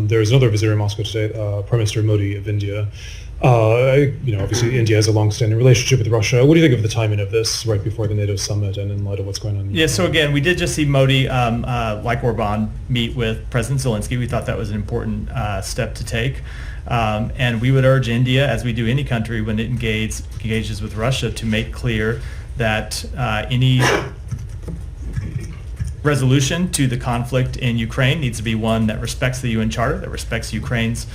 There's another visitor in Moscow today, Prime Minister Modi of India. Obviously India has a long-standing relationship with Russia. What do you think of the timing of this right before the NATO summit and in light of what's going on? Yeah, so again, we did just see Modi, like Orban, meet with President Zelensky. We thought that was an important step to take. And we would urge India, as we do any country when it engages with Russia, to make clear that any resolution to the conflict in Ukraine needs to be one that respects the UN Charter, that respects Ukraine's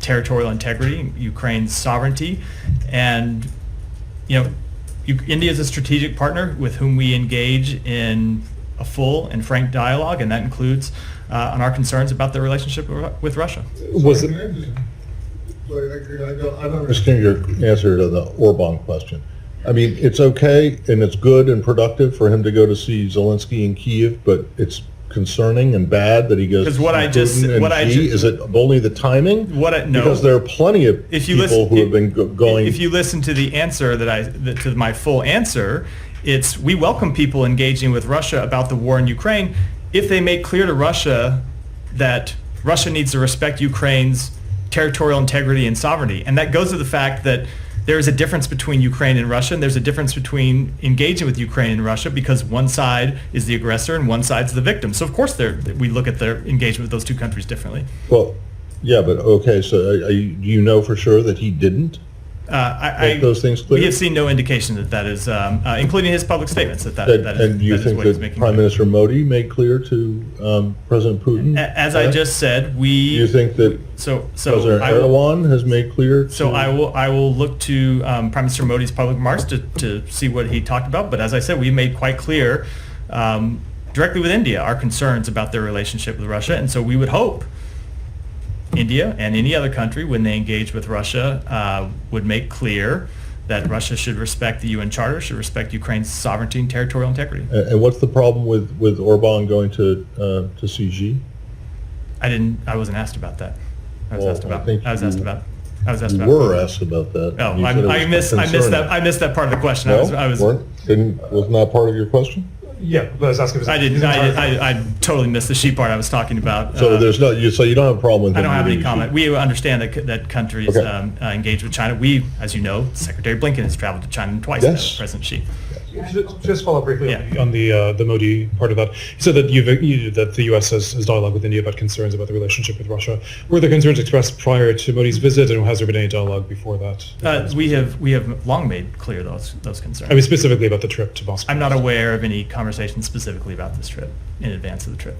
territorial integrity, Ukraine's sovereignty, and India is a strategic partner with whom we engage in a full and frank dialogue, and that includes on our concerns about the relationship with Russia. Was it? I don't understand your answer to the Orban question. I mean, it's okay and it's good and productive for him to go to see Zelensky in Kyiv, but it's concerning and bad that he goes. Because is it only the timing? No, because there are plenty of people who have been going. If you listen to the answer to my full answer, it's we welcome people engaging with Russia about the war in Ukraine if they make clear to Russia that Russia needs to respect Ukraine's territorial integrity and sovereignty, and that goes to the fact that there is a difference between Ukraine and Russia, and there's a difference between engaging with Ukraine and Russia because one side is the aggressor and one side's the victim. So of course we look at their engagement with those two countries differently. Well, yeah, but okay, so do you know for sure that he didn't make those things clear? We have seen no indication that is, including his public statements, that is. And do you think that Prime Minister Modi made clear to President Putin? As I just said, do you think that President Erdogan has made clear? So I will look to Prime Minister Modi's public remarks to see what he talked about. But as I said, we made quite clear directly with India our concerns about their relationship with Russia, and so we would hope India and any other country, when they engage with Russia, would make clear that Russia should respect the UN Charter, should respect Ukraine's sovereignty and territorial integrity. And what's the problem with Orban going to see Xi? I wasn't asked about that. I was asked about that. You were asked about that. Oh, I missed that part of the question. No, wasn't that part of your question? Yeah, I was asking. I totally missed the Xi part I was talking about. So so you don't have a problem with him. I don't have any comment. We understand that countries engage with China. We, as you know, Secretary Blinken has traveled to China twice. Yes. President Xi. Just follow up briefly on the Modi part of that. You said that that the U.S. has dialogue with India about concerns about the relationship with Russia. Were the concerns expressed prior to Modi's visit, and has there been any dialogue before that? We have long made clear those concerns. I mean, specifically about the trip to Moscow. I'm not aware of any conversation specifically about this trip in advance of the trip.